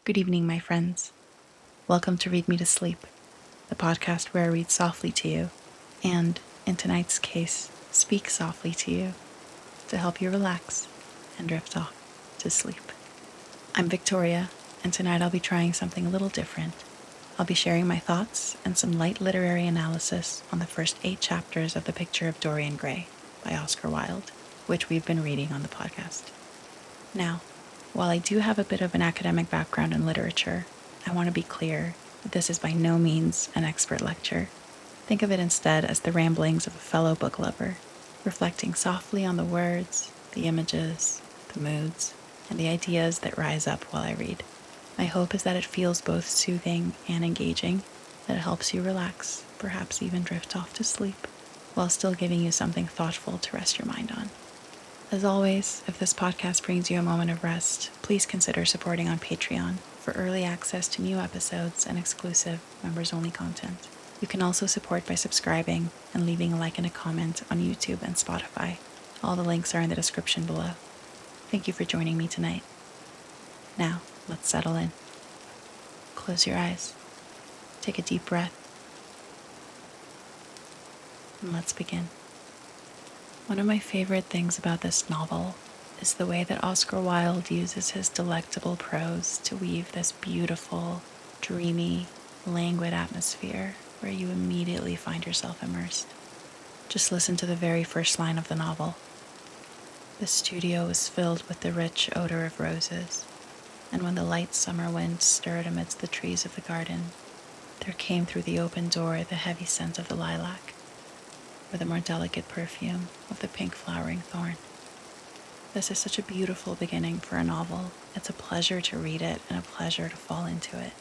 Good evening, my friends. Welcome to Read Me to Sleep, the podcast where I read softly to you, and, in tonight's case, speak softly to you to help you relax and drift off to sleep. I'm Victoria, and tonight I'll be trying something a little different. I'll be sharing my thoughts and some light literary analysis on the first 8 chapters of the Picture of Dorian Gray by Oscar Wilde, which we've been reading on the podcast. Now, while I do have a bit of an academic background in literature, I want to be clear that this is by no means an expert lecture. Think of it instead as the ramblings of a fellow book lover, reflecting softly on the words, the images, the moods, and the ideas that rise up while I read. My hope is that it feels both soothing and engaging, that it helps you relax, perhaps even drift off to sleep, while still giving you something thoughtful to rest your mind on. As always, if this podcast brings you a moment of rest, please consider supporting on Patreon for early access to new episodes and exclusive members-only content. You can also support by subscribing and leaving a like and a comment on YouTube and Spotify. All the links are in the description below. Thank you for joining me tonight. Now, let's settle in. Close your eyes. Take a deep breath. And let's begin. One of my favorite things about this novel is the way that Oscar Wilde uses his delectable prose to weave this beautiful, dreamy, languid atmosphere where you immediately find yourself immersed. Just listen to the very first line of the novel. The studio was filled with the rich odor of roses, and when the light summer wind stirred amidst the trees of the garden, there came through the open door the heavy scent of the lilac, or the more delicate perfume of the pink flowering thorn. This is such a beautiful beginning for a novel. It's a pleasure to read it and a pleasure to fall into it.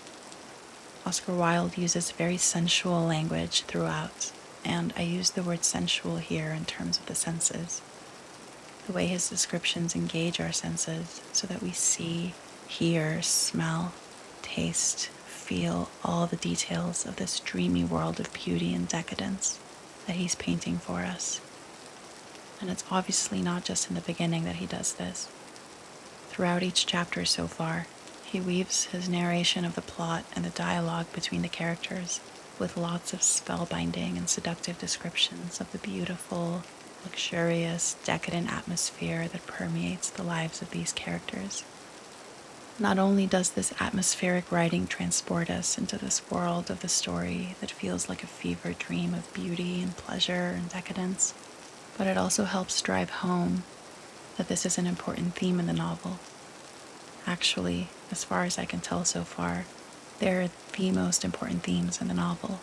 Oscar Wilde uses very sensual language throughout, and I use the word sensual here in terms of the senses. The way his descriptions engage our senses so that we see, hear, smell, taste, feel all the details of this dreamy world of beauty and decadence that he's painting for us. And it's obviously not just in the beginning that he does this. Throughout each chapter so far, he weaves his narration of the plot and the dialogue between the characters with lots of spellbinding and seductive descriptions of the beautiful, luxurious, decadent atmosphere that permeates the lives of these characters. Not only does this atmospheric writing transport us into this world of the story that feels like a fever dream of beauty and pleasure and decadence, but it also helps drive home that this is an important theme in the novel. Actually, as far as I can tell so far, they're the most important themes in the novel.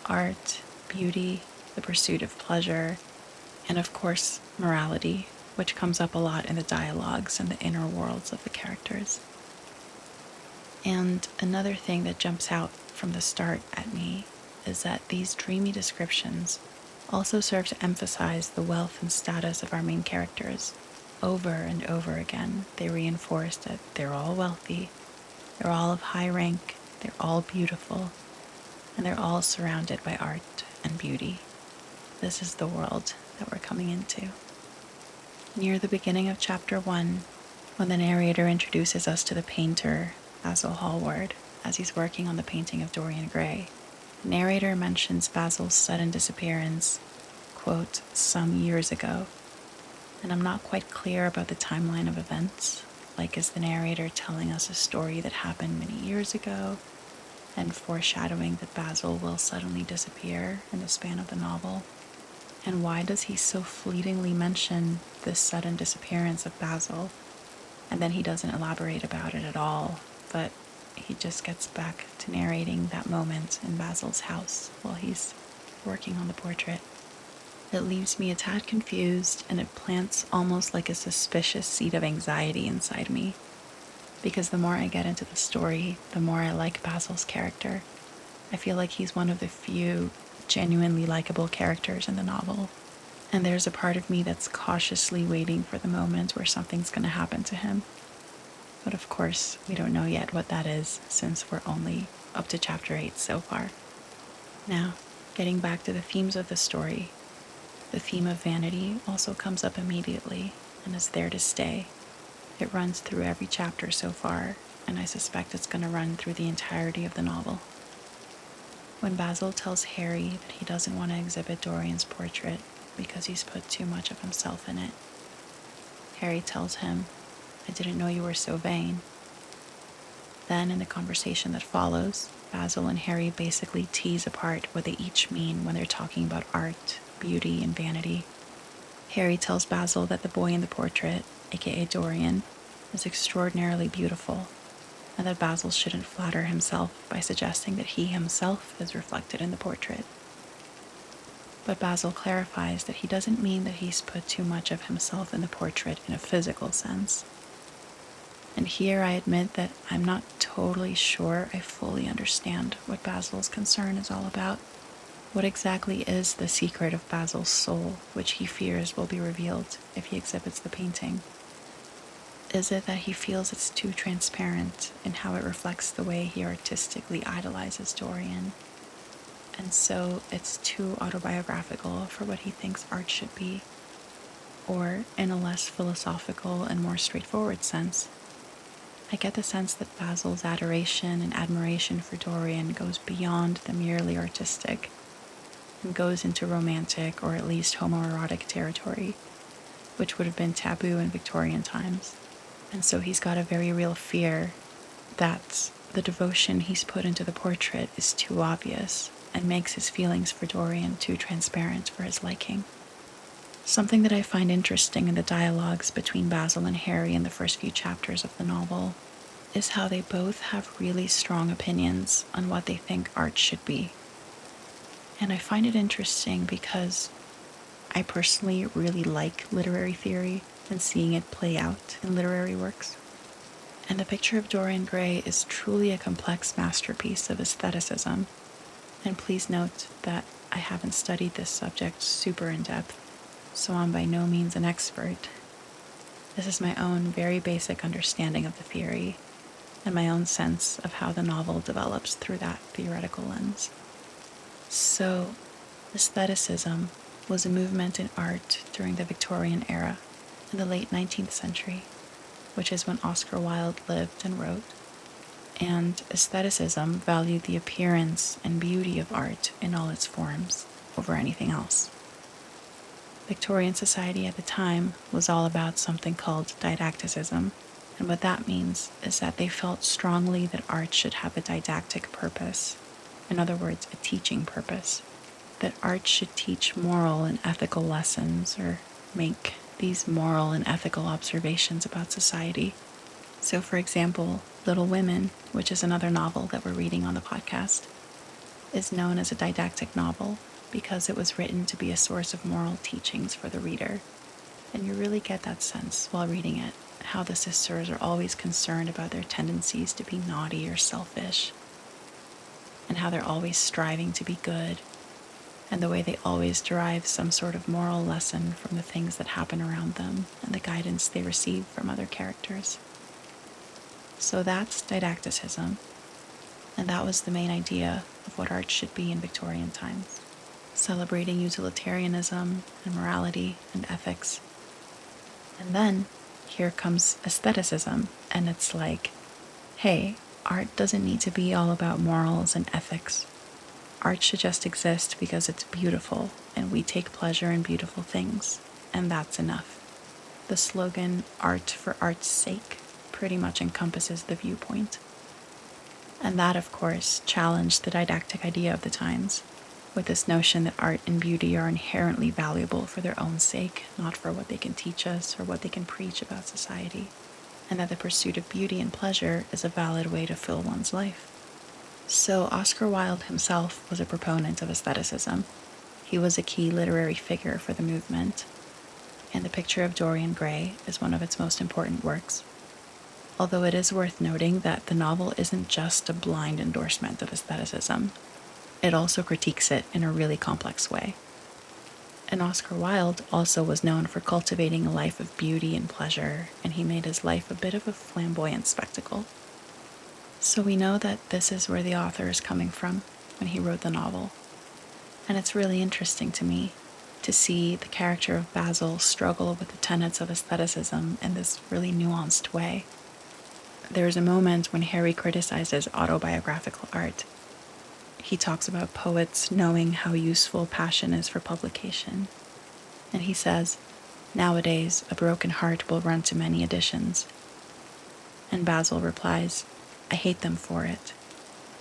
Art, beauty, the pursuit of pleasure, and of course, morality, which comes up a lot in the dialogues and the inner worlds of the characters. And another thing that jumps out from the start at me is that these dreamy descriptions also serve to emphasize the wealth and status of our main characters. Over and over again, they reinforce that they're all wealthy, they're all of high rank, they're all beautiful, and they're all surrounded by art and beauty. This is the world that we're coming into. Near the beginning of chapter 1, when the narrator introduces us to the painter, Basil Hallward, as he's working on the painting of Dorian Gray, the narrator mentions Basil's sudden disappearance, quote, some years ago. And I'm not quite clear about the timeline of events, like is the narrator telling us a story that happened many years ago and foreshadowing that Basil will suddenly disappear in the span of the novel? And why does he so fleetingly mention this sudden disappearance of Basil, and then he doesn't elaborate about it at all, but he just gets back to narrating that moment in Basil's house while he's working on the portrait? It leaves me a tad confused, and it plants almost like a suspicious seed of anxiety inside me, because the more I get into the story, the more I like Basil's character. I feel like he's one of the few genuinely likable characters in the novel, and there's a part of me that's cautiously waiting for the moment where something's going to happen to him. But of course, we don't know yet what that is, since we're only up to chapter 8 so far. Now, getting back to the themes of the story, the theme of vanity also comes up immediately and is there to stay. It runs through every chapter so far, and I suspect it's going to run through the entirety of the novel. When Basil tells Harry that he doesn't want to exhibit Dorian's portrait because he's put too much of himself in it, Harry tells him, "I didn't know you were so vain." Then, in the conversation that follows, Basil and Harry basically tease apart what they each mean when they're talking about art, beauty, and vanity. Harry tells Basil that the boy in the portrait, aka Dorian, is extraordinarily beautiful, and that Basil shouldn't flatter himself by suggesting that he himself is reflected in the portrait. But Basil clarifies that he doesn't mean that he's put too much of himself in the portrait in a physical sense. And here I admit that I'm not totally sure I fully understand what Basil's concern is all about. What exactly is the secret of Basil's soul, which he fears will be revealed if he exhibits the painting? Is it that he feels it's too transparent in how it reflects the way he artistically idolizes Dorian, and so it's too autobiographical for what he thinks art should be? Or, in a less philosophical and more straightforward sense, I get the sense that Basil's adoration and admiration for Dorian goes beyond the merely artistic and goes into romantic or at least homoerotic territory, which would have been taboo in Victorian times. And so he's got a very real fear that the devotion he's put into the portrait is too obvious and makes his feelings for Dorian too transparent for his liking. Something that I find interesting in the dialogues between Basil and Harry in the first few chapters of the novel is how they both have really strong opinions on what they think art should be. And I find it interesting because I personally really like literary theory and seeing it play out in literary works. And the Picture of Dorian Gray is truly a complex masterpiece of aestheticism. And please note that I haven't studied this subject super in depth, so I'm by no means an expert. This is my own very basic understanding of the theory and my own sense of how the novel develops through that theoretical lens. So, aestheticism was a movement in art during the Victorian era in the late 19th century, which is when Oscar Wilde lived and wrote. And aestheticism valued the appearance and beauty of art in all its forms over anything else. Victorian society at the time was all about something called didacticism, and what that means is that they felt strongly that art should have a didactic purpose, in other words, a teaching purpose, that art should teach moral and ethical lessons or make these moral and ethical observations about society. So, for example, Little Women, which is another novel that we're reading on the podcast, is known as a didactic novel because it was written to be a source of moral teachings for the reader. And you really get that sense while reading it, how the sisters are always concerned about their tendencies to be naughty or selfish, and how they're always striving to be good, and the way they always derive some sort of moral lesson from the things that happen around them and the guidance they receive from other characters. So that's didacticism, and that was the main idea of what art should be in Victorian times, celebrating utilitarianism and morality and ethics. And then here comes aestheticism, and it's like, hey, art doesn't need to be all about morals and ethics. Art should just exist because it's beautiful, and we take pleasure in beautiful things, and that's enough. The slogan, "Art for art's sake," pretty much encompasses the viewpoint. And that, of course, challenged the didactic idea of the times, with this notion that art and beauty are inherently valuable for their own sake, not for what they can teach us or what they can preach about society, and that the pursuit of beauty and pleasure is a valid way to fill one's life. So Oscar Wilde himself was a proponent of aestheticism. He was a key literary figure for the movement, and The Picture of Dorian Gray is one of its most important works. Although it is worth noting that the novel isn't just a blind endorsement of aestheticism. It also critiques it in a really complex way. And Oscar Wilde also was known for cultivating a life of beauty and pleasure, and he made his life a bit of a flamboyant spectacle. So we know that this is where the author is coming from when he wrote the novel. And it's really interesting to me to see the character of Basil struggle with the tenets of aestheticism in this really nuanced way. There is a moment when Harry criticizes autobiographical art. He talks about poets knowing how useful passion is for publication. And he says, "Nowadays, a broken heart will run to many editions." And Basil replies, "I hate them for it.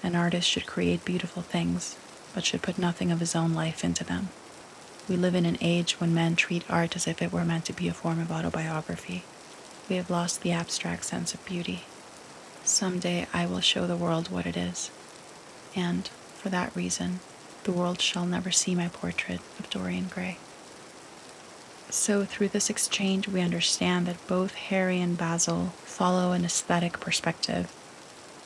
An artist should create beautiful things, but should put nothing of his own life into them. We live in an age when men treat art as if it were meant to be a form of autobiography. We have lost the abstract sense of beauty. Someday I will show the world what it is. And, for that reason, the world shall never see my portrait of Dorian Gray." So through this exchange, we understand that both Harry and Basil follow an aesthetic perspective,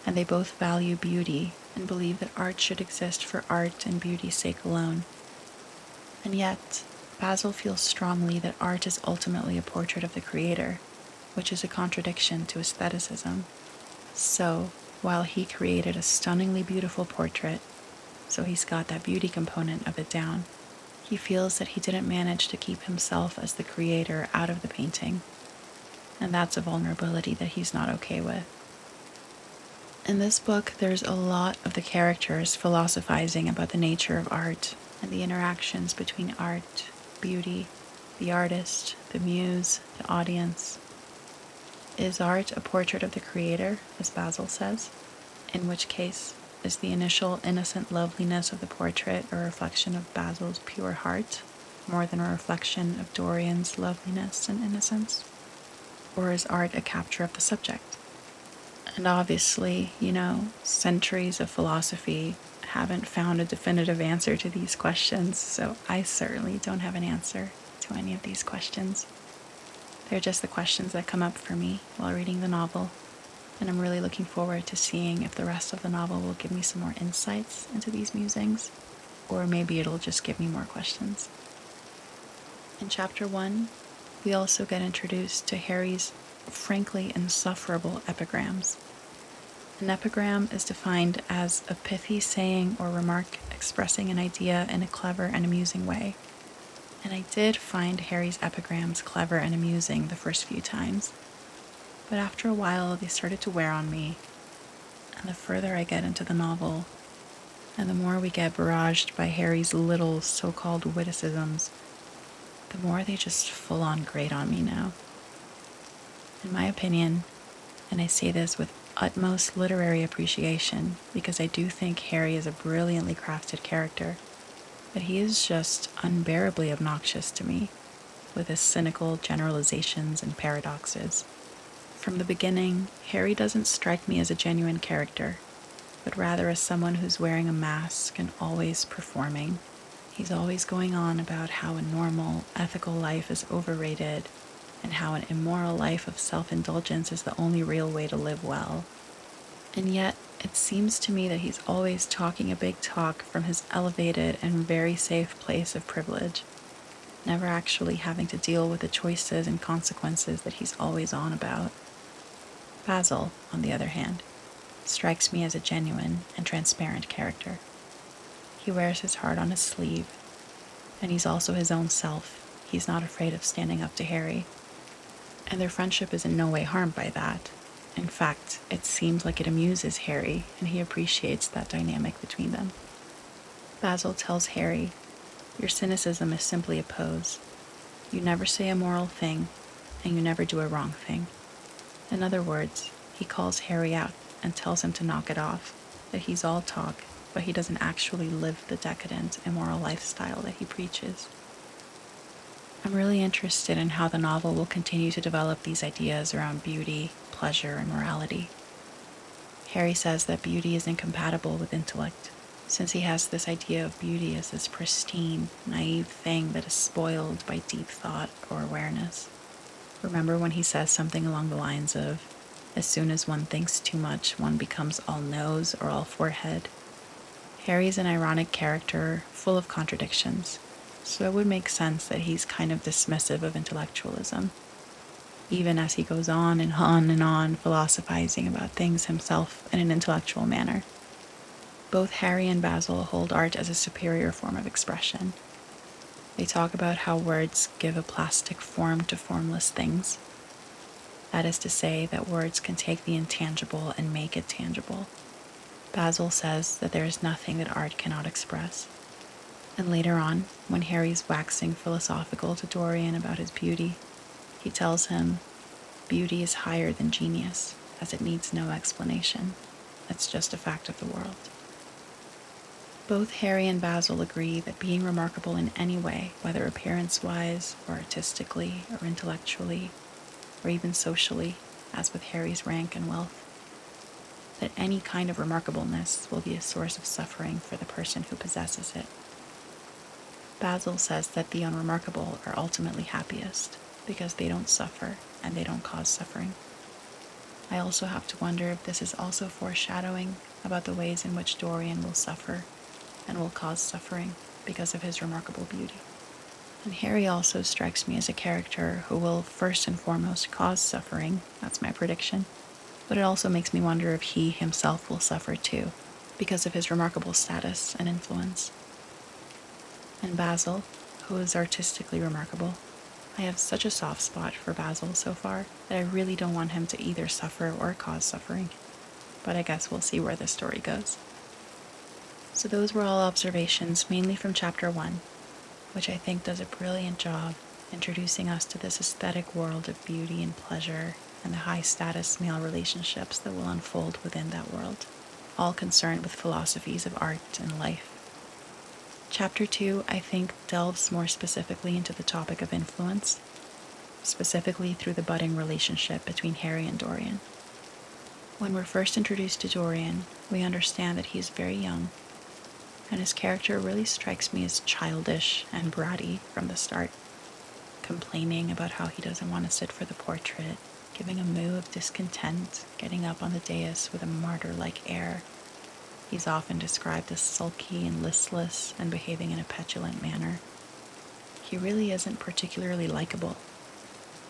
and they both value beauty and believe that art should exist for art and beauty's sake alone. And yet, Basil feels strongly that art is ultimately a portrait of the creator, which is a contradiction to aestheticism. So, while he created a stunningly beautiful portrait, so he's got that beauty component of it down, he feels that he didn't manage to keep himself as the creator out of the painting, and that's a vulnerability that he's not okay with. In this book, there's a lot of the characters philosophizing about the nature of art and the interactions between art, beauty, the artist, the muse, the audience. Is art a portrait of the creator, as Basil says? In which case, is the initial innocent loveliness of the portrait a reflection of Basil's pure heart, more than a reflection of Dorian's loveliness and innocence? Or is art a capture of the subject? And obviously, centuries of philosophy haven't found a definitive answer to these questions, so I certainly don't have an answer to any of these questions. They're just the questions that come up for me while reading the novel, and I'm really looking forward to seeing if the rest of the novel will give me some more insights into these musings, or maybe it'll just give me more questions. In Chapter 1, we also get introduced to Harry's frankly insufferable epigrams. An epigram is defined as a pithy saying or remark expressing an idea in a clever and amusing way. And I did find Harry's epigrams clever and amusing the first few times, but after a while they started to wear on me, and the further I get into the novel, and the more we get barraged by Harry's little so-called witticisms, the more they just full-on grate on me now. In my opinion, and I say this with utmost literary appreciation because I do think Harry is a brilliantly crafted character, but he is just unbearably obnoxious to me with his cynical generalizations and paradoxes. From the beginning, Harry doesn't strike me as a genuine character, but rather as someone who's wearing a mask and always performing. He's always going on about how a normal, ethical life is overrated, and how an immoral life of self-indulgence is the only real way to live well. And yet, it seems to me that he's always talking a big talk from his elevated and very safe place of privilege, never actually having to deal with the choices and consequences that he's always on about. Basil, on the other hand, strikes me as a genuine and transparent character. He wears his heart on his sleeve, and he's also his own self. He's not afraid of standing up to Harry, and their friendship is in no way harmed by that. In fact, it seems like it amuses Harry, and he appreciates that dynamic between them. Basil tells Harry, "Your cynicism is simply a pose. You never say a moral thing, and you never do a wrong thing." In other words, he calls Harry out and tells him to knock it off, that he's all talk, but he doesn't actually live the decadent, immoral lifestyle that he preaches. I'm really interested in how the novel will continue to develop these ideas around beauty, pleasure, and morality. Harry says that beauty is incompatible with intellect, since he has this idea of beauty as this pristine, naive thing that is spoiled by deep thought or awareness. Remember when he says something along the lines of, "As soon as one thinks too much, one becomes all nose or all forehead"? Harry's an ironic character, full of contradictions, so it would make sense that he's kind of dismissive of intellectualism, even as he goes on and on philosophizing about things himself in an intellectual manner. Both Harry and Basil hold art as a superior form of expression. They talk about how words give a plastic form to formless things. That is to say that words can take the intangible and make it tangible. Basil says that there is nothing that art cannot express. And later on, when Harry's waxing philosophical to Dorian about his beauty, he tells him, beauty is higher than genius, as it needs no explanation. It's just a fact of the world. Both Harry and Basil agree that being remarkable in any way, whether appearance-wise or artistically or intellectually or even socially, as with Harry's rank and wealth, that any kind of remarkableness will be a source of suffering for the person who possesses it. Basil says that the unremarkable are ultimately happiest because they don't suffer and they don't cause suffering. I also have to wonder if this is also foreshadowing about the ways in which Dorian will suffer and will cause suffering because of his remarkable beauty. And Harry also strikes me as a character who will first and foremost cause suffering, that's my prediction, but it also makes me wonder if he himself will suffer too, because of his remarkable status and influence. And Basil, who is artistically remarkable, I have such a soft spot for Basil so far that I really don't want him to either suffer or cause suffering, but I guess we'll see where this story goes. So those were all observations, mainly from chapter 1, which I think does a brilliant job introducing us to this aesthetic world of beauty and pleasure and the high-status male relationships that will unfold within that world, all concerned with philosophies of art and life. Chapter 2, I think, delves more specifically into the topic of influence, specifically through the budding relationship between Harry and Dorian. When we're first introduced to Dorian, we understand that he's very young, and his character really strikes me as childish and bratty from the start, complaining about how he doesn't want to sit for the portrait, giving a moue of discontent, getting up on the dais with a martyr-like air. He's often described as sulky and listless and behaving in a petulant manner. He really isn't particularly likable.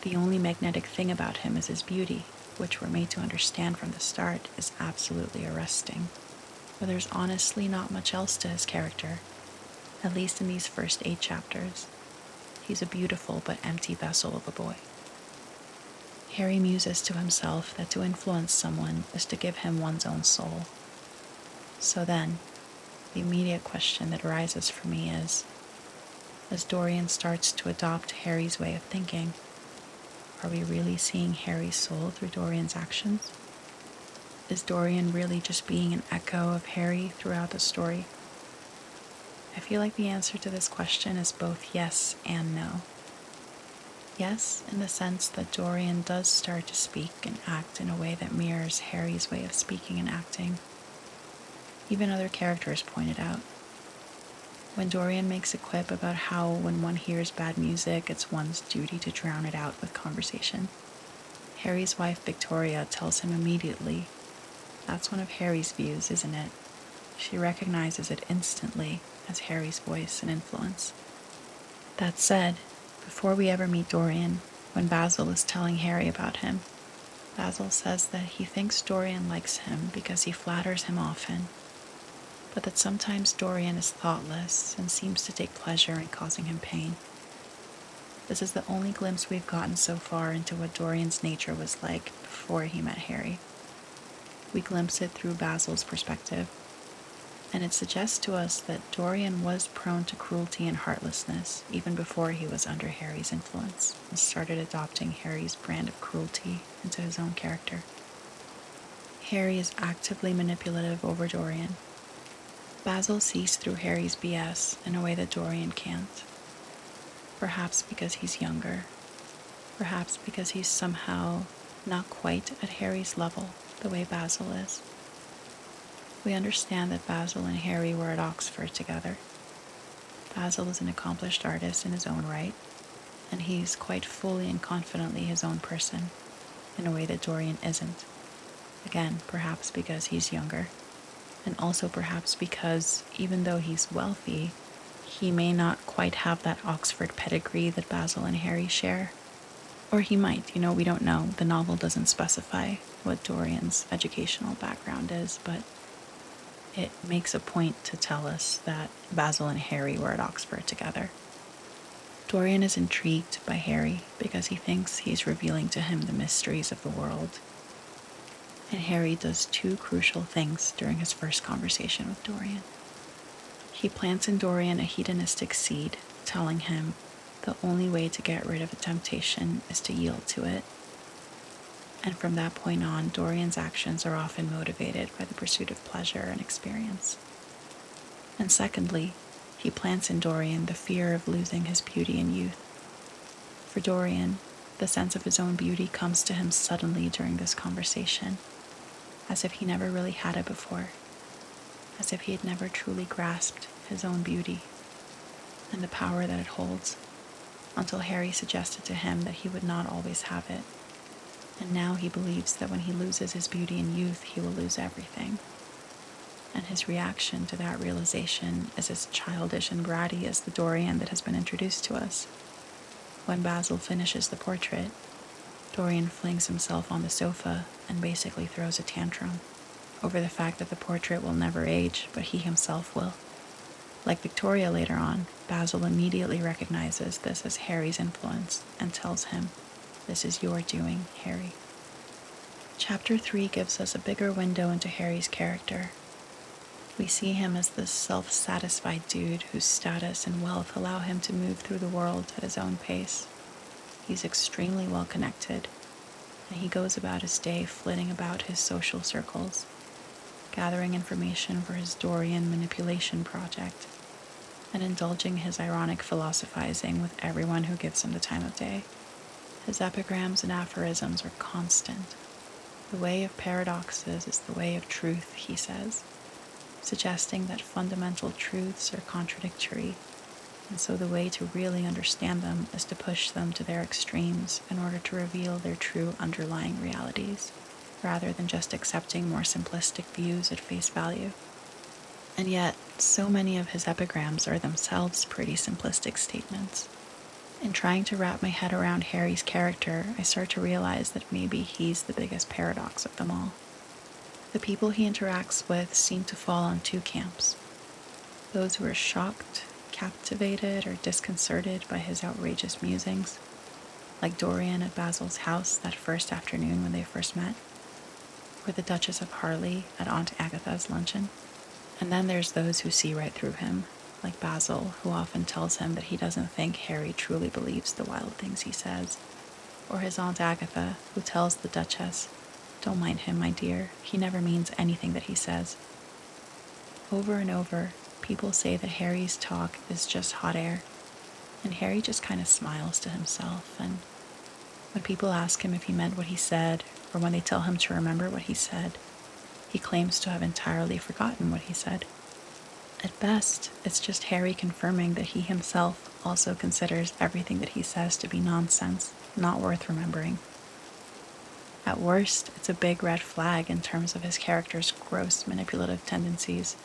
The only magnetic thing about him is his beauty, which we're made to understand from the start is absolutely arresting. But there's honestly not much else to his character, at least in these first 8 chapters. He's a beautiful but empty vessel of a boy. Harry muses to himself that to influence someone is to give him one's own soul. So then, the immediate question that arises for me is, as Dorian starts to adopt Harry's way of thinking, are we really seeing Harry's soul through Dorian's actions? Is Dorian really just being an echo of Harry throughout the story? I feel like the answer to this question is both yes and no. Yes, in the sense that Dorian does start to speak and act in a way that mirrors Harry's way of speaking and acting. Even other characters point it out. When Dorian makes a quip about how when one hears bad music, it's one's duty to drown it out with conversation, Harry's wife Victoria tells him immediately, that's one of Harry's views, isn't it? She recognizes it instantly as Harry's voice and influence. That said, before we ever meet Dorian, when Basil is telling Harry about him, Basil says that he thinks Dorian likes him because he flatters him often, but that sometimes Dorian is thoughtless and seems to take pleasure in causing him pain. This is the only glimpse we've gotten so far into what Dorian's nature was like before he met Harry. We glimpse it through Basil's perspective, and it suggests to us that Dorian was prone to cruelty and heartlessness even before he was under Harry's influence and started adopting Harry's brand of cruelty into his own character. Harry is actively manipulative over Dorian. Basil sees through Harry's BS in a way that Dorian can't. Perhaps because he's younger. Perhaps because he's somehow not quite at Harry's level the way Basil is. We understand that Basil and Harry were at Oxford together. Basil is an accomplished artist in his own right, and he's quite fully and confidently his own person, in a way that Dorian isn't. Again, perhaps because he's younger, and also perhaps because, even though he's wealthy, he may not quite have that Oxford pedigree that Basil and Harry share. Or he might, we don't know. The novel doesn't specify what Dorian's educational background is, but it makes a point to tell us that Basil and Harry were at Oxford together. Dorian is intrigued by Harry because he thinks he's revealing to him the mysteries of the world. And Harry does two crucial things during his first conversation with Dorian. He plants in Dorian a hedonistic seed, telling him the only way to get rid of a temptation is to yield to it. And from that point on, Dorian's actions are often motivated by the pursuit of pleasure and experience. And secondly, he plants in Dorian the fear of losing his beauty and youth. For Dorian, the sense of his own beauty comes to him suddenly during this conversation, as if he never really had it before, as if he had never truly grasped his own beauty and the power that it holds, until Harry suggested to him that he would not always have it. And now he believes that when he loses his beauty and youth, he will lose everything. And his reaction to that realization is as childish and bratty as the Dorian that has been introduced to us. When Basil finishes the portrait, Dorian flings himself on the sofa and basically throws a tantrum over the fact that the portrait will never age, but he himself will. Like Victoria later on, Basil immediately recognizes this as Harry's influence and tells him, "This is your doing, Harry." Chapter 3 gives us a bigger window into Harry's character. We see him as this self-satisfied dude whose status and wealth allow him to move through the world at his own pace. He's extremely well connected, and he goes about his day flitting about his social circles, gathering information for his Dorian manipulation project, and indulging his ironic philosophizing with everyone who gives him the time of day. His epigrams and aphorisms are constant. The way of paradoxes is the way of truth, he says, suggesting that fundamental truths are contradictory, and so the way to really understand them is to push them to their extremes in order to reveal their true underlying realities, rather than just accepting more simplistic views at face value. And yet, so many of his epigrams are themselves pretty simplistic statements. In trying to wrap my head around Harry's character, I start to realize that maybe he's the biggest paradox of them all. The people he interacts with seem to fall on two camps: those who are shocked, captivated, or disconcerted by his outrageous musings, like Dorian at Basil's house that first afternoon when they first met, or the Duchess of Harley at Aunt Agatha's luncheon. And then there's those who see right through him, like Basil, who often tells him that he doesn't think Harry truly believes the wild things he says, or his Aunt Agatha, who tells the Duchess, "Don't mind him, my dear, he never means anything that he says." Over and over, people say that Harry's talk is just hot air, and Harry just kind of smiles to himself, and when people ask him if he meant what he said, or when they tell him to remember what he said, he claims to have entirely forgotten what he said. At best, it's just Harry confirming that he himself also considers everything that he says to be nonsense, not worth remembering. At worst, it's a big red flag in terms of his character's gross manipulative tendencies.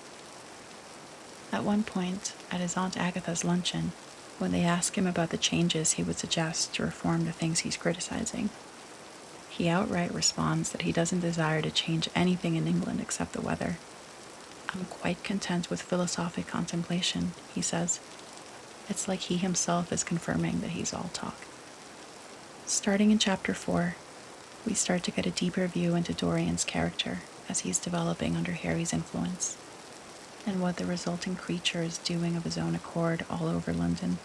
At one point, at his Aunt Agatha's luncheon, when they ask him about the changes he would suggest to reform the things he's criticizing, he outright responds that he doesn't desire to change anything in England except the weather. "I'm quite content with philosophic contemplation," he says. It's like he himself is confirming that he's all talk. Starting in chapter 4, we start to get a deeper view into Dorian's character as he's developing under Harry's influence, and what the resulting creature is doing of his own accord all over London.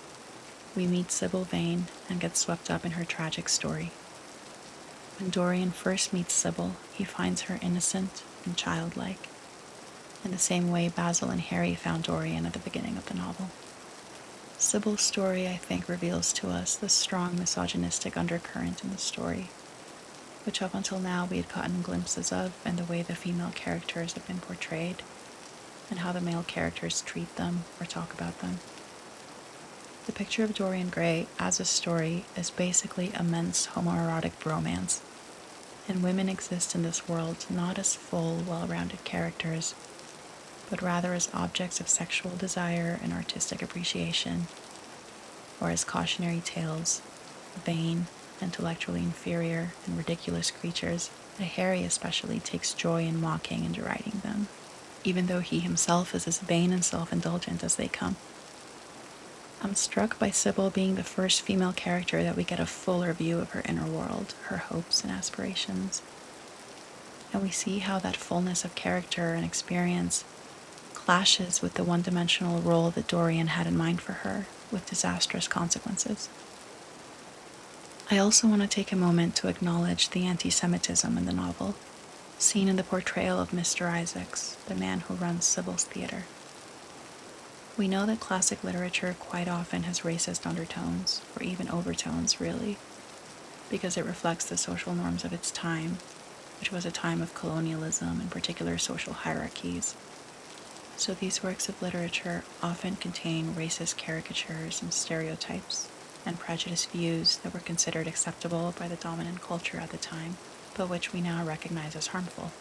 We meet Sybil Vane and get swept up in her tragic story. When Dorian first meets Sybil, he finds her innocent and childlike, in the same way Basil and Harry found Dorian at the beginning of the novel. Sybil's story, I think, reveals to us the strong misogynistic undercurrent in the story, which up until now we had gotten glimpses of in the way the female characters have been portrayed, and how the male characters treat them or talk about them. The Picture of Dorian Gray, as a story, is basically immense homoerotic bromance, and women exist in this world not as full, well-rounded characters, but rather as objects of sexual desire and artistic appreciation, or as cautionary tales, vain, intellectually inferior, and ridiculous creatures that Harry especially takes joy in mocking and deriding them, even though he himself is as vain and self-indulgent as they come. I'm struck by Sybil being the first female character that we get a fuller view of her inner world, her hopes and aspirations. And we see how that fullness of character and experience clashes with the one-dimensional role that Dorian had in mind for her, with disastrous consequences. I also want to take a moment to acknowledge the anti-Semitism in the novel, seen in the portrayal of Mr. Isaacs, the man who runs Sybil's theater. We know that classic literature quite often has racist undertones, or even overtones, really, because it reflects the social norms of its time, which was a time of colonialism and particular social hierarchies. So these works of literature often contain racist caricatures and stereotypes, and prejudiced views that were considered acceptable by the dominant culture at the time, but which we now recognize as harmful.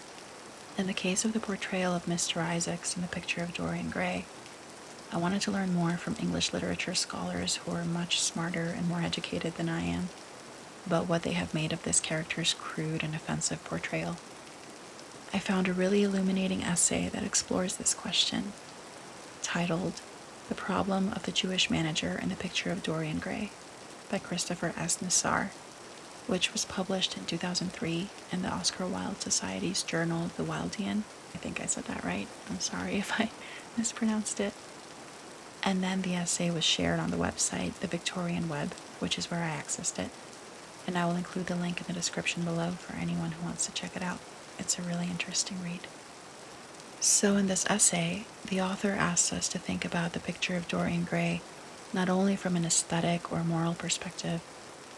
In the case of the portrayal of Mr. Isaacs in the Picture of Dorian Gray, I wanted to learn more from English literature scholars who are much smarter and more educated than I am about what they have made of this character's crude and offensive portrayal. I found a really illuminating essay that explores this question, titled The Problem of the Jewish Manager in the Picture of Dorian Gray by Christopher S. Nassar, which was published in 2003 in the Oscar Wilde Society's journal, The Wildean. I think I said that right. I'm sorry if I mispronounced it. And then the essay was shared on the website, The Victorian Web, which is where I accessed it. And I will include the link in the description below for anyone who wants to check it out. It's a really interesting read. So in this essay, the author asks us to think about the Picture of Dorian Gray not only from an aesthetic or moral perspective,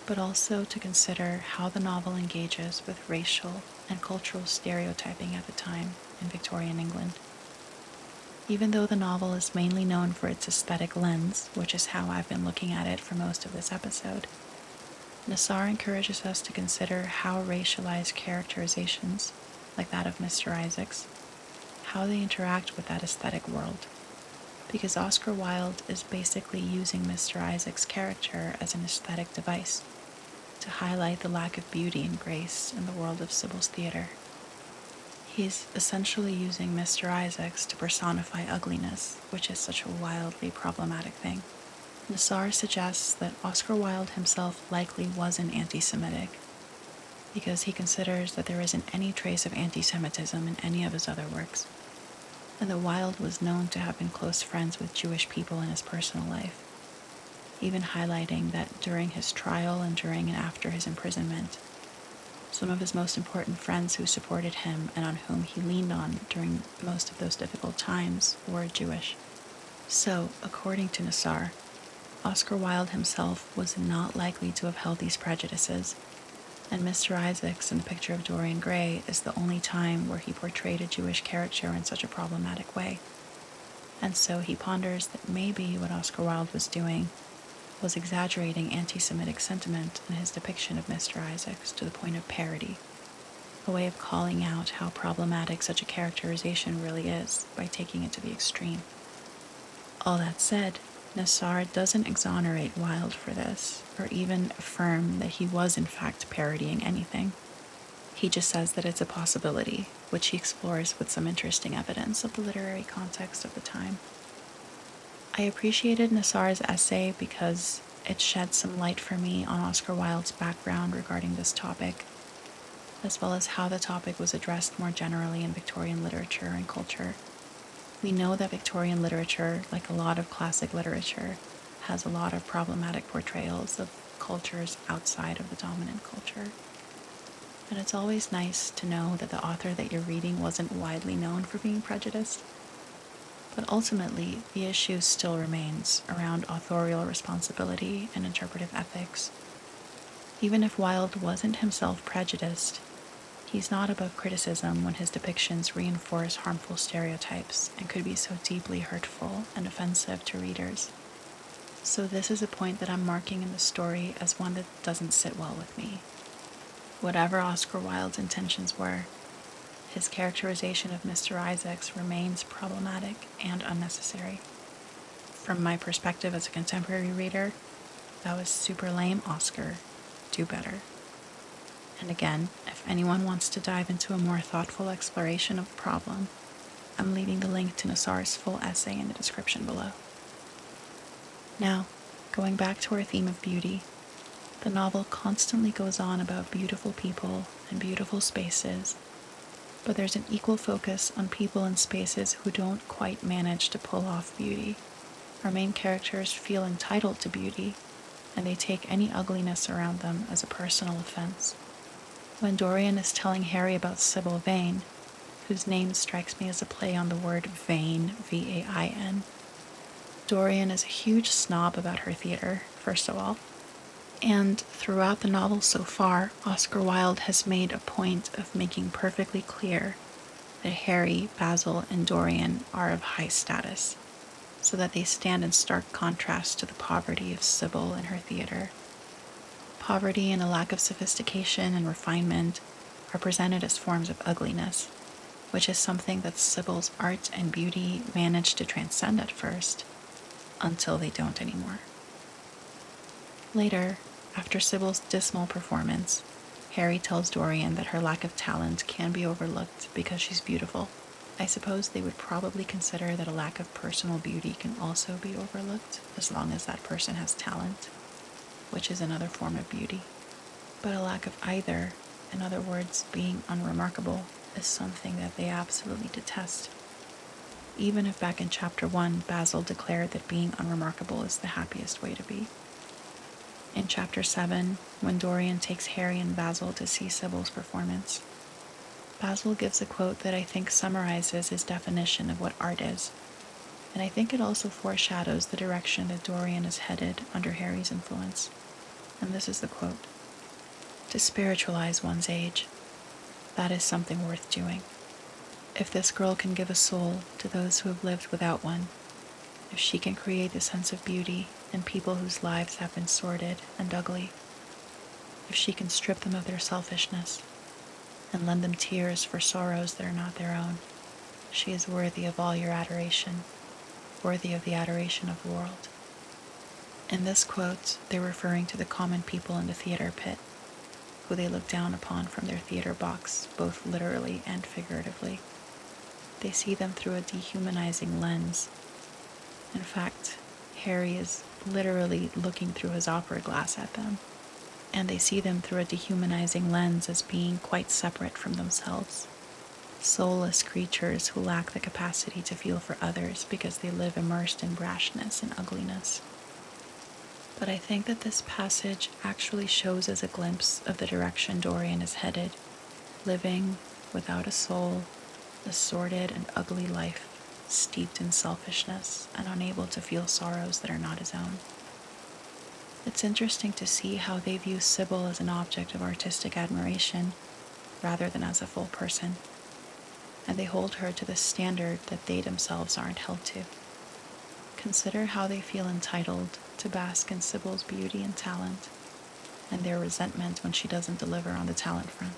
but also to consider how the novel engages with racial and cultural stereotyping at the time in Victorian England. Even though the novel is mainly known for its aesthetic lens, which is how I've been looking at it for most of this episode, Nassar encourages us to consider how racialized characterizations, like that of Mr. Isaacs, how they interact with that aesthetic world. Because Oscar Wilde is basically using Mr. Isaacs' character as an aesthetic device to highlight the lack of beauty and grace in the world of Sybil's theater. He's essentially using Mr. Isaacs to personify ugliness, which is such a wildly problematic thing. Nassar suggests that Oscar Wilde himself likely wasn't anti-Semitic, because he considers that there isn't any trace of anti-Semitism in any of his other works, and that Wilde was known to have been close friends with Jewish people in his personal life, even highlighting that during his trial and during and after his imprisonment, some of his most important friends who supported him and on whom he leaned on during most of those difficult times were Jewish. So, according to Nassar, Oscar Wilde himself was not likely to have held these prejudices, and Mr. Isaacs in the Picture of Dorian Gray is the only time where he portrayed a Jewish character in such a problematic way. And so he ponders that maybe what Oscar Wilde was doing was exaggerating anti-Semitic sentiment in his depiction of Mr. Isaacs to the point of parody, a way of calling out how problematic such a characterization really is by taking it to the extreme. All that said, Nassar doesn't exonerate Wilde for this, or even affirm that he was in fact parodying anything. He just says that it's a possibility, which he explores with some interesting evidence of the literary context of the time. I appreciated Nassar's essay because it shed some light for me on Oscar Wilde's background regarding this topic, as well as how the topic was addressed more generally in Victorian literature and culture. We know that Victorian literature, like a lot of classic literature, has a lot of problematic portrayals of cultures outside of the dominant culture. And it's always nice to know that the author that you're reading wasn't widely known for being prejudiced. But ultimately, the issue still remains around authorial responsibility and interpretive ethics. Even if Wilde wasn't himself prejudiced, he's not above criticism when his depictions reinforce harmful stereotypes and could be so deeply hurtful and offensive to readers. So this is a point that I'm marking in the story as one that doesn't sit well with me. Whatever Oscar Wilde's intentions were, his characterization of Mr. Isaacs remains problematic and unnecessary. From my perspective as a contemporary reader, that was super lame, Oscar. Do better. And again, if anyone wants to dive into a more thoughtful exploration of the problem, I'm leaving the link to Nassar's full essay in the description below. Now, going back to our theme of beauty, the novel constantly goes on about beautiful people and beautiful spaces, but there's an equal focus on people and spaces who don't quite manage to pull off beauty. Our main characters feel entitled to beauty, and they take any ugliness around them as a personal offense. When Dorian is telling Harry about Sybil Vane, whose name strikes me as a play on the word Vane, V-A-I-N, Dorian is a huge snob about her theater, first of all. And throughout the novel so far, Oscar Wilde has made a point of making perfectly clear that Harry, Basil, and Dorian are of high status, so that they stand in stark contrast to the poverty of Sybil and her theater. Poverty and a lack of sophistication and refinement are presented as forms of ugliness, which is something that Sybil's art and beauty manage to transcend at first, until they don't anymore. Later, after Sybil's dismal performance, Harry tells Dorian that her lack of talent can be overlooked because she's beautiful. I suppose they would probably consider that a lack of personal beauty can also be overlooked, as long as that person has talent, which is another form of beauty. But a lack of either, in other words, being unremarkable, is something that they absolutely detest. Even if back in chapter 1, Basil declared that being unremarkable is the happiest way to be. In chapter 7, when Dorian takes Harry and Basil to see Sybil's performance, Basil gives a quote that I think summarizes his definition of what art is, and I think it also foreshadows the direction that Dorian is headed under Harry's influence. And this is the quote: "To spiritualize one's age, that is something worth doing. If this girl can give a soul to those who have lived without one, if she can create the sense of beauty in people whose lives have been sordid and ugly, if she can strip them of their selfishness and lend them tears for sorrows that are not their own, she is worthy of all your adoration, worthy of the adoration of the world." In this quote, they're referring to the common people in the theater pit, who they look down upon from their theater box, both literally and figuratively. They see them through a dehumanizing lens. In fact, Harry is literally looking through his opera glass at them, and they see them through a dehumanizing lens as being quite separate from themselves, soulless creatures who lack the capacity to feel for others because they live immersed in brashness and ugliness. But I think that this passage actually shows us a glimpse of the direction Dorian is headed, living without a soul, a sordid and ugly life, steeped in selfishness and unable to feel sorrows that are not his own. It's interesting to see how they view Sybil as an object of artistic admiration rather than as a full person, and they hold her to the standard that they themselves aren't held to. Consider how they feel entitled to bask in Sybil's beauty and talent, and their resentment when she doesn't deliver on the talent front.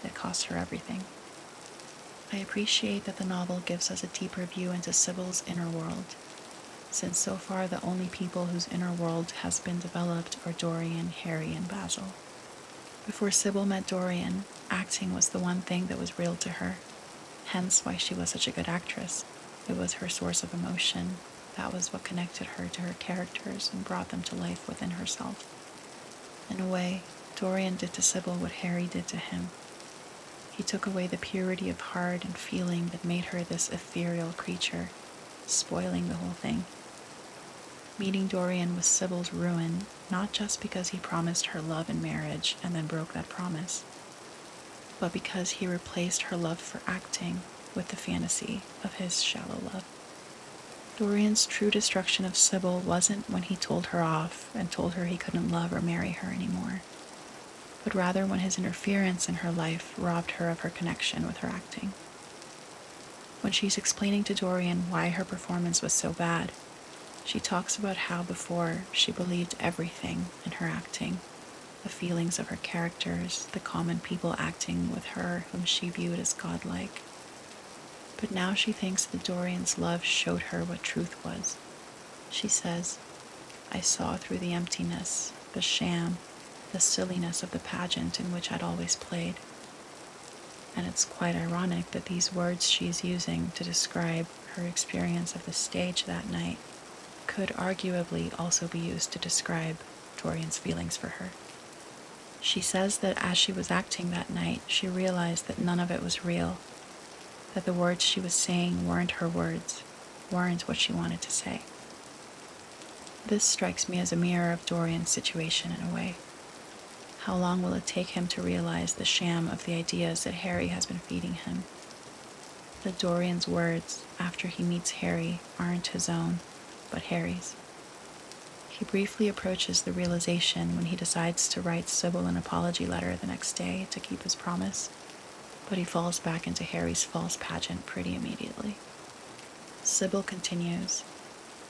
It costs her everything. I appreciate that the novel gives us a deeper view into Sybil's inner world, since so far the only people whose inner world has been developed are Dorian, Harry, and Basil. Before Sybil met Dorian, acting was the one thing that was real to her, hence why she was such a good actress. It was her source of emotion. That was what connected her to her characters and brought them to life within herself. In a way, Dorian did to Sybil what Harry did to him. He took away the purity of heart and feeling that made her this ethereal creature, spoiling the whole thing. Meeting Dorian was Sybil's ruin, not just because he promised her love and marriage and then broke that promise, but because he replaced her love for acting with the fantasy of his shallow love. Dorian's true destruction of Sybil wasn't when he told her off and told her he couldn't love or marry her anymore, but rather when his interference in her life robbed her of her connection with her acting. When she's explaining to Dorian why her performance was so bad, she talks about how before she believed everything in her acting, the feelings of her characters, the common people acting with her whom she viewed as godlike. But now she thinks that Dorian's love showed her what truth was. She says, "I saw through the emptiness, the sham, the silliness of the pageant in which I'd always played." And it's quite ironic that these words she's using to describe her experience of the stage that night could arguably also be used to describe Dorian's feelings for her. She says that as she was acting that night, she realized that none of it was real, that the words she was saying weren't her words, weren't what she wanted to say. This strikes me as a mirror of Dorian's situation in a way. How long will it take him to realize the sham of the ideas that Harry has been feeding him? That Dorian's words, after he meets Harry, aren't his own, but Harry's. He briefly approaches the realization when he decides to write Sybil an apology letter the next day to keep his promise, but he falls back into Harry's false pageant pretty immediately. Sybil continues,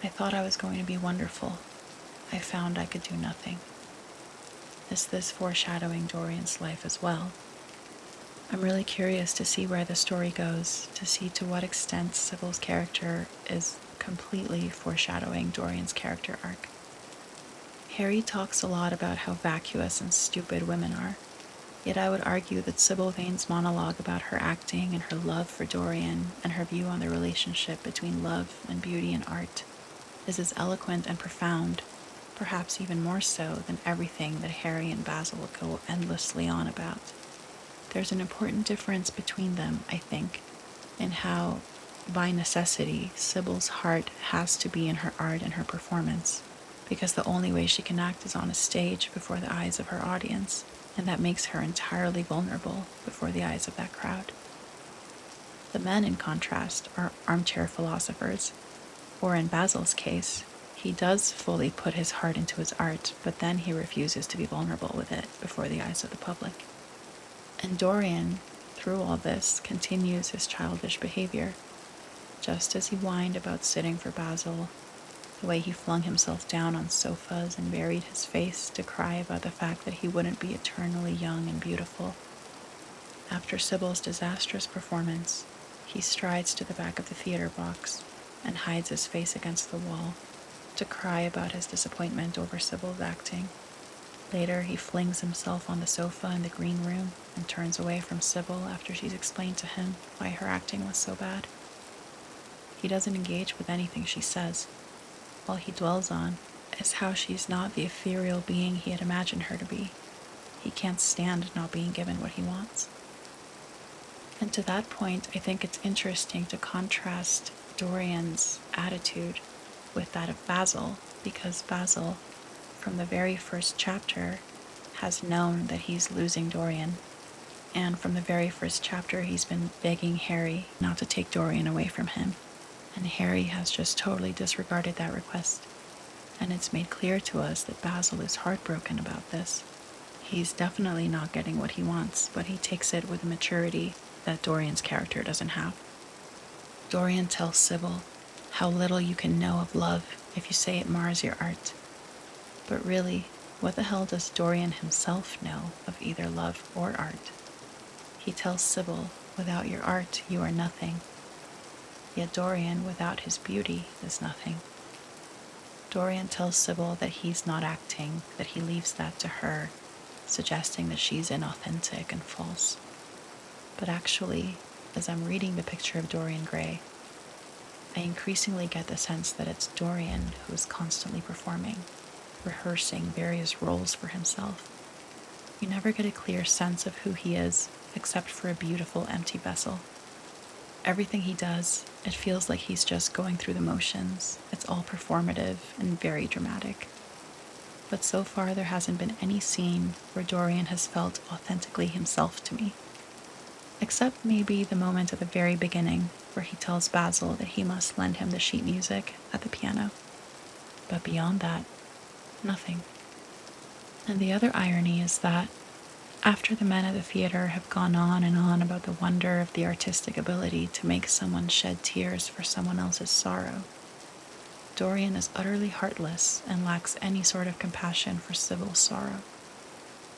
"I thought I was going to be wonderful. I found I could do nothing." Is this foreshadowing Dorian's life as well? I'm really curious to see where the story goes, to see to what extent Sybil's character is completely foreshadowing Dorian's character arc. Harry talks a lot about how vacuous and stupid women are, yet I would argue that Sybil Vane's monologue about her acting and her love for Dorian and her view on the relationship between love and beauty and art is as eloquent and profound, perhaps even more so than everything that Harry and Basil go endlessly on about. There's an important difference between them, I think, in how, by necessity, Sybil's heart has to be in her art and her performance, because the only way she can act is on a stage before the eyes of her audience, and that makes her entirely vulnerable before the eyes of that crowd. The men, in contrast, are armchair philosophers, or in Basil's case, he does fully put his heart into his art, but then he refuses to be vulnerable with it before the eyes of the public. And Dorian, through all this, continues his childish behavior. Just as he whined about sitting for Basil, the way he flung himself down on sofas and buried his face to cry about the fact that he wouldn't be eternally young and beautiful. After Sybil's disastrous performance, he strides to the back of the theater box and hides his face against the wall to cry about his disappointment over Sybil's acting. Later, he flings himself on the sofa in the green room and turns away from Sybil after she's explained to him why her acting was so bad. He doesn't engage with anything she says. All he dwells on is how she's not the ethereal being he had imagined her to be. He can't stand not being given what he wants. And to that point, I think it's interesting to contrast Dorian's attitude with that of Basil, because Basil, from the very first chapter, has known that he's losing Dorian, and from the very first chapter he's been begging Harry not to take Dorian away from him, and Harry has just totally disregarded that request, and it's made clear to us that Basil is heartbroken about this. He's definitely not getting what he wants, but he takes it with a maturity that Dorian's character doesn't have. Dorian tells Sybil how little you can know of love if you say it mars your art. But really, what the hell does Dorian himself know of either love or art? He tells Sybil, without your art, you are nothing. Yet Dorian, without his beauty, is nothing. Dorian tells Sybil that he's not acting, that he leaves that to her, suggesting that she's inauthentic and false. But actually, as I'm reading the Picture of Dorian Gray, I increasingly get the sense that it's Dorian who is constantly performing, rehearsing various roles for himself. You never get a clear sense of who he is, except for a beautiful empty vessel. Everything he does, it feels like he's just going through the motions. It's all performative and very dramatic. But so far there hasn't been any scene where Dorian has felt authentically himself to me. Except maybe the moment at the very beginning where he tells Basil that he must lend him the sheet music at the piano. But beyond that, nothing. And the other irony is that after the men at the theater have gone on and on about the wonder of the artistic ability to make someone shed tears for someone else's sorrow, Dorian is utterly heartless and lacks any sort of compassion for Sybil's sorrow.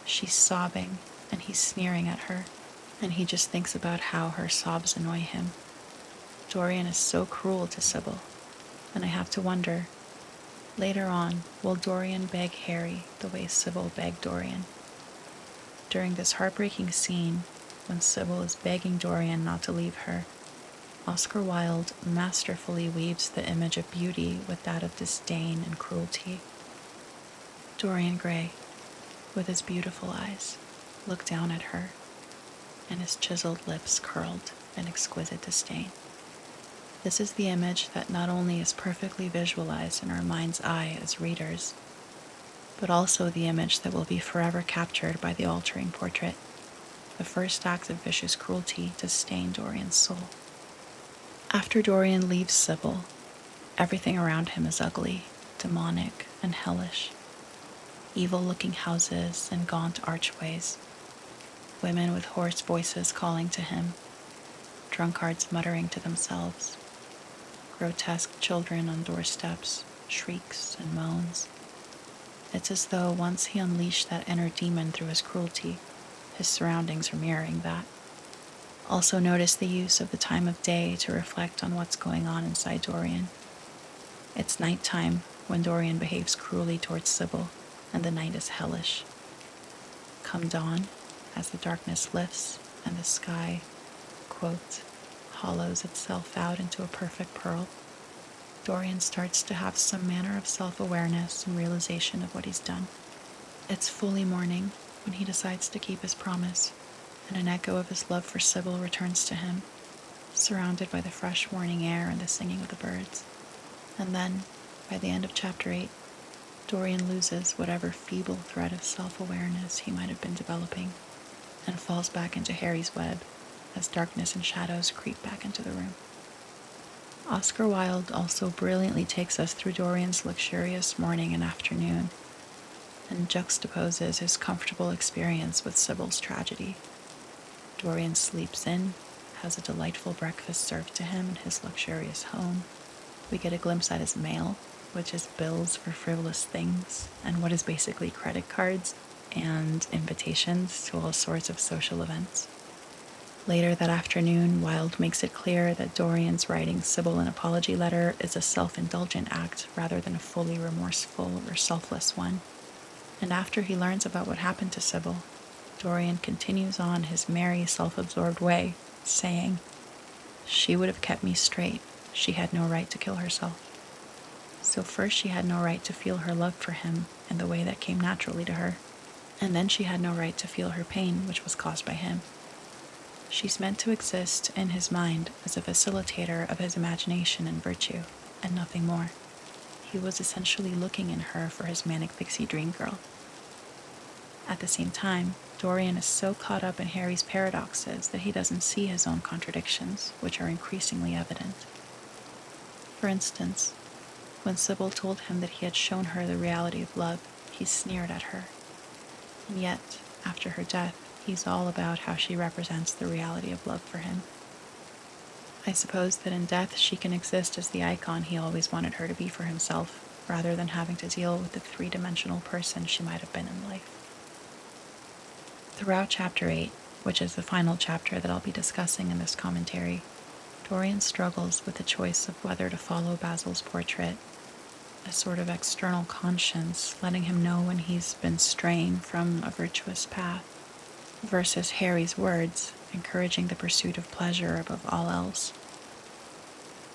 She's sobbing, and he's sneering at her, and he just thinks about how her sobs annoy him. Dorian is so cruel to Sybil, and I have to wonder, later on, will Dorian beg Harry the way Sybil begged Dorian? During this heartbreaking scene, when Sybil is begging Dorian not to leave her, Oscar Wilde masterfully weaves the image of beauty with that of disdain and cruelty. Dorian Gray, with his beautiful eyes, looked down at her, and his chiseled lips curled in exquisite disdain. This is the image that not only is perfectly visualized in our mind's eye as readers, but also the image that will be forever captured by the altering portrait, the first act of vicious cruelty to stain Dorian's soul. After Dorian leaves Sybil, everything around him is ugly, demonic, and hellish. Evil-looking houses and gaunt archways, women with hoarse voices calling to him, drunkards muttering to themselves, grotesque children on doorsteps, shrieks and moans. It's as though once he unleashed that inner demon through his cruelty, his surroundings are mirroring that. Also notice the use of the time of day to reflect on what's going on inside Dorian. It's nighttime when Dorian behaves cruelly towards Sybil, and the night is hellish. Come dawn, as the darkness lifts and the sky, quote, hollows itself out into a perfect pearl, Dorian starts to have some manner of self-awareness and realization of what he's done. It's fully morning when he decides to keep his promise, and an echo of his love for Sybil returns to him, surrounded by the fresh morning air and the singing of the birds. And then, by the end of chapter 8, Dorian loses whatever feeble thread of self-awareness he might have been developing, and falls back into Harry's web as darkness and shadows creep back into the room. Oscar Wilde also brilliantly takes us through Dorian's luxurious morning and afternoon, and juxtaposes his comfortable experience with Sybil's tragedy. Dorian sleeps in, has a delightful breakfast served to him in his luxurious home. We get a glimpse at his mail, which is bills for frivolous things, and what is basically credit cards and invitations to all sorts of social events. Later that afternoon, Wilde makes it clear that Dorian's writing Sybil an apology letter is a self-indulgent act rather than a fully remorseful or selfless one. And after he learns about what happened to Sybil, Dorian continues on his merry, self-absorbed way, saying, "She would have kept me straight. She had no right to kill herself." So first she had no right to feel her love for him in the way that came naturally to her, and then she had no right to feel her pain, which was caused by him. She's meant to exist in his mind as a facilitator of his imagination and virtue, and nothing more. He was essentially looking in her for his manic pixie dream girl. At the same time, Dorian is so caught up in Harry's paradoxes that he doesn't see his own contradictions, which are increasingly evident. For instance, when Sybil told him that he had shown her the reality of love, he sneered at her. And yet, after her death, he's all about how she represents the reality of love for him. I suppose that in death she can exist as the icon he always wanted her to be for himself, rather than having to deal with the three-dimensional person she might have been in life. Throughout chapter 8, which is the final chapter that I'll be discussing in this commentary, Dorian struggles with the choice of whether to follow Basil's portrait, a sort of external conscience letting him know when he's been straying from a virtuous path, versus Harry's words, encouraging the pursuit of pleasure above all else.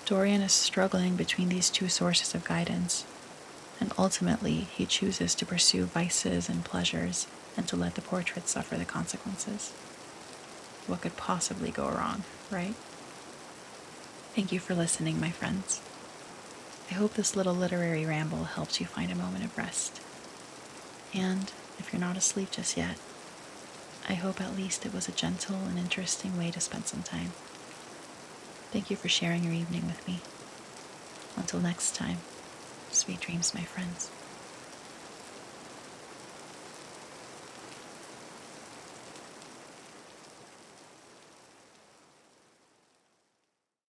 Dorian is struggling between these two sources of guidance, and ultimately he chooses to pursue vices and pleasures and to let the portrait suffer the consequences. What could possibly go wrong, right? Thank you for listening, my friends. I hope this little literary ramble helps you find a moment of rest. And if you're not asleep just yet, I hope at least it was a gentle and interesting way to spend some time. Thank you for sharing your evening with me. Until next time, sweet dreams, my friends.